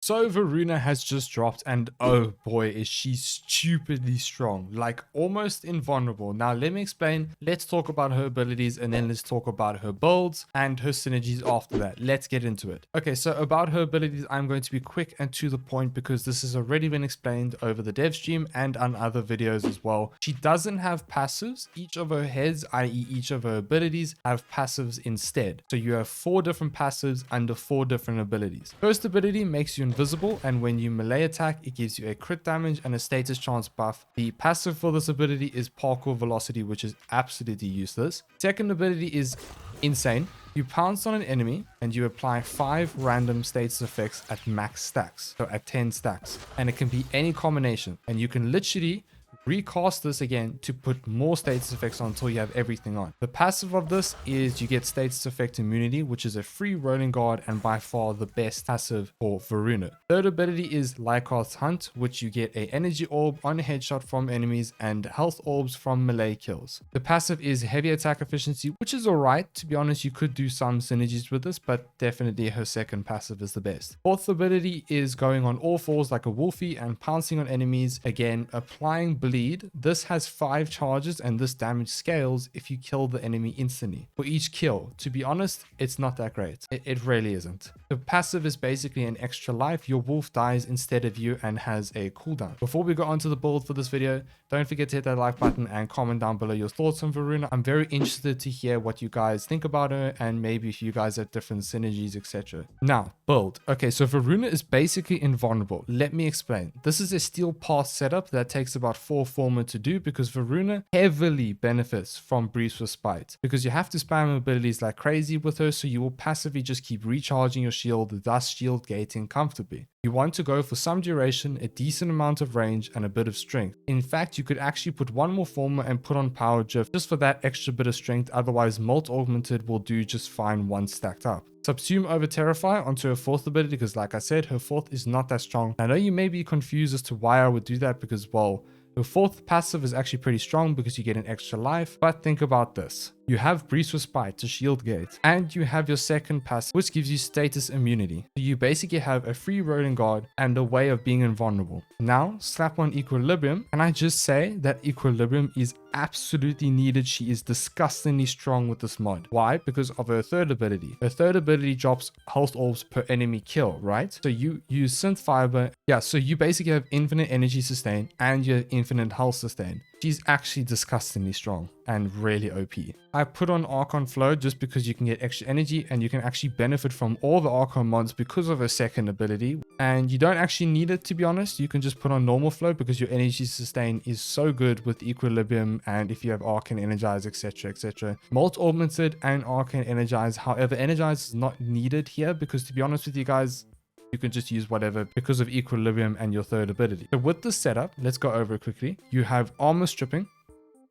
So Voruna has just dropped and oh boy is she stupidly strong, like almost invulnerable. Now let me explain. Let's talk about her abilities and then let's talk about her builds and her synergies after that. Let's get into it. Okay, so about her abilities, I'm going to be quick and to the point because this has already been explained over the dev stream and on other videos as well. She doesn't have passives. Each of her heads, i.e. each of her abilities, have passives instead. So you have 4 different passives under 4 different abilities. First ability makes you invisible, and when you melee attack, it gives you a crit damage and a status chance buff. The passive for this ability is parkour velocity, which is absolutely useless. Second ability is insane. You pounce on an enemy and you apply 5 random status effects at max stacks, so at 10 stacks, and it can be any combination, and you can literally recast this again to put more status effects on until you have everything on. The passive of this is you get status effect immunity, which is a free rolling guard and by far the best passive for Voruna. Third ability is Lycarth's Hunt, which you get a energy orb on a headshot from enemies and health orbs from melee kills. The passive is heavy attack efficiency, which is alright. To be honest, you could do some synergies with this, but definitely her second passive is the best. Fourth ability is going on all fours like a wolfie and pouncing on enemies, again applying bleed. This has 5 charges and this damage scales if you kill the enemy instantly for each kill. To be honest, it's not that great. It really isn't. The passive is basically an extra life. Your wolf dies instead of you and has a cooldown. Before we go on to the build for this video, don't forget to hit that like button and comment down below your thoughts on Voruna. I'm very interested to hear what you guys think about her and maybe if you guys have different synergies, etc. Now, build. Okay, so Voruna is basically invulnerable. Let me explain. This is a Steelpath setup that takes about 4 former to do because Voruna heavily benefits from Breeze with Spite because you have to spam abilities like crazy with her, so you will passively just keep recharging your shield, thus shield gating comfortably. You want to go for some duration, a decent amount of range, and a bit of strength. In fact, you could actually put 1 more former and put on power drift just for that extra bit of strength, otherwise Molt Augmented will do just fine once stacked up. Subsume over Terrify onto her 4th ability because like I said, her 4th is not that strong. I know you may be confused as to why I would do that because, well, her 4th passive is actually pretty strong because you get an extra life, but think about this. You have Breeze with Spite to shield gate, and you have your second passive, which gives you status immunity. So you basically have a free rolling guard and a way of being invulnerable. Now, slap on Equilibrium, and I just say that Equilibrium is absolutely needed. She is disgustingly strong with this mod. Why? Because of her 3rd ability. Her 3rd ability drops health orbs per enemy kill, right? So you use Synth Fiber. Yeah, so you basically have infinite energy sustain and your infinite health sustain. She's actually disgustingly strong and really OP. I put on Archon Flow just because you can get extra energy and you can actually benefit from all the Archon mods because of her 2nd ability. And you don't actually need it, to be honest. You can just put on normal flow because your energy sustain is so good with Equilibrium and if you have Arcane Energize, etc, etc. Molt Augmented and Arcane Energize. However, Energize is not needed here because, to be honest with you guys, you can just use whatever because of Equilibrium and your 3rd ability. So with this setup, let's go over it quickly. You have armor stripping,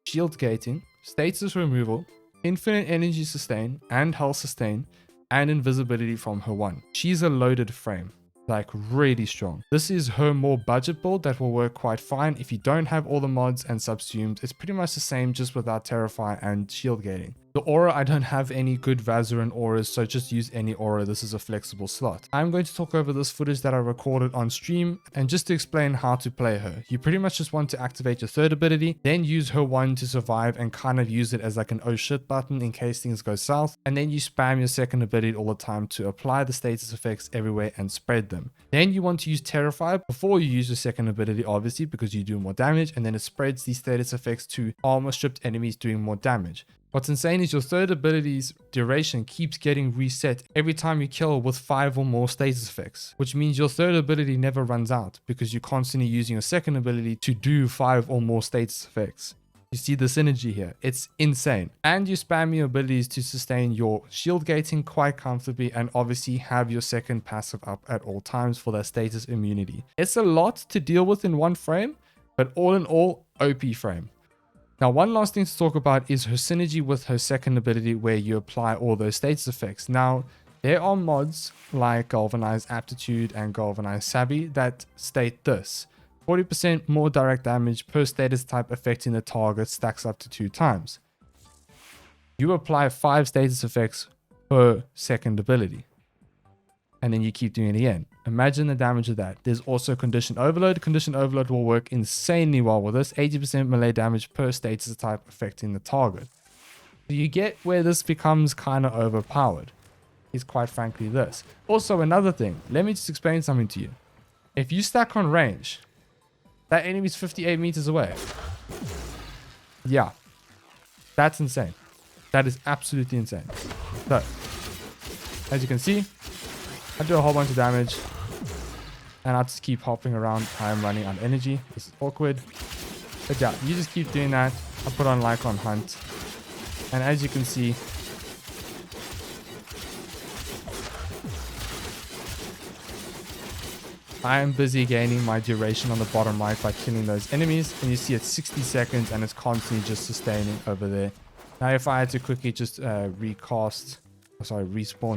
shield gating, status removal, infinite energy sustain and health sustain, and invisibility from her 1. She's a loaded frame, like really strong. This is her more budget build that will work quite fine if you don't have all the mods and subsumed. It's pretty much the same just without Terrify and shield gating. The aura, I don't have any good Vazarin auras, so just use any aura. This is a flexible slot. I'm going to talk over this footage that I recorded on stream and just to explain how to play her. You pretty much just want to activate your 3rd ability, then use her 1 to survive and kind of use it as like an oh shit button in case things go south, and then you spam your 2nd ability all the time to apply the status effects everywhere and spread them. Then you want to use Terrify before you use your 2nd ability, obviously, because you do more damage, and then it spreads these status effects to armor stripped enemies doing more damage. What's insane is your 3rd ability's duration keeps getting reset every time you kill with 5 or more status effects, which means your 3rd ability never runs out because you're constantly using your 2nd ability to do 5 or more status effects. You see the synergy here. It's insane. And you spam your abilities to sustain your shield gating quite comfortably and obviously have your 2nd passive up at all times for that status immunity. It's a lot to deal with in 1 frame, but all in all, OP frame. Now, one last thing to talk about is her synergy with her 2nd ability where you apply all those status effects. Now, there are mods like Galvanize Aptitude and Galvanize Savvy that state this. 40% more direct damage per status type affecting the target stacks up to 2 times. You apply 5 status effects per 2nd ability. And then you keep doing it again. Imagine the damage of that. There's also Condition Overload. Condition Overload will work insanely well with this. 80% melee damage per status type affecting the target. So you get where this becomes kind of overpowered. Is quite frankly this. Also another thing. Let me just explain something to you. If you stack on range, that enemy's 58 meters away. Yeah. That's insane. That is absolutely insane. So, as you can see, I do a whole bunch of damage. And I just keep hopping around. I am running out of energy. This is awkward. But yeah, you just keep doing that. I put on like on hunt. And as you can see, I am busy gaining my duration on the bottom right by killing those enemies. And you see it's 60 seconds and it's constantly just sustaining over there. Now if I had to quickly just respawn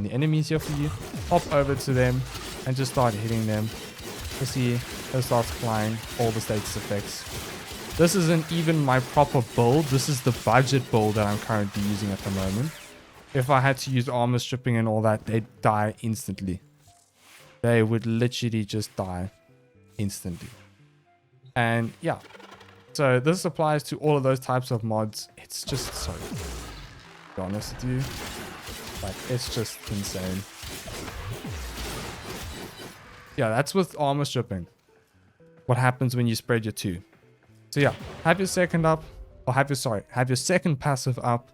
the enemies here for you, hop over to them and just start hitting them. You see, it starts flying all the status effects. This isn't even my proper build. This is the budget build that I'm currently using at the moment. If I had to use armor stripping and all that, they'd die instantly. They would literally just die instantly. And yeah, so this applies to all of those types of mods. It's just so, to be honest with you, like it's just insane. Yeah, that's with armor stripping. What happens when you spread your 2. So yeah, have your second up, or have your second passive up,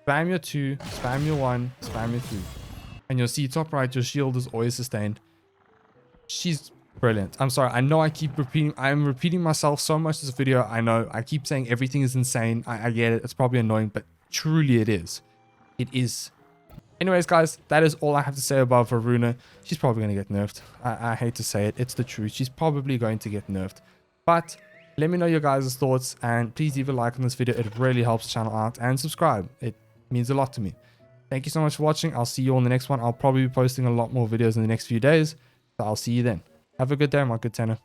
spam your 2, spam your 1, spam your 3. And you'll see top right, your shield is always sustained. She's brilliant. I'm sorry, I know I keep I'm repeating myself so much this video. I know, I keep saying everything is insane. I get it, it's probably annoying, but truly it is. It is. Anyways, guys, that is all I have to say about Voruna. She's probably going to get nerfed. I hate to say it. It's the truth. She's probably going to get nerfed. But let me know your guys' thoughts. And please leave a like on this video. It really helps the channel out. And subscribe. It means a lot to me. Thank you so much for watching. I'll see you on the next one. I'll probably be posting a lot more videos in the next few days. So I'll see you then. Have a good day, my good tenor.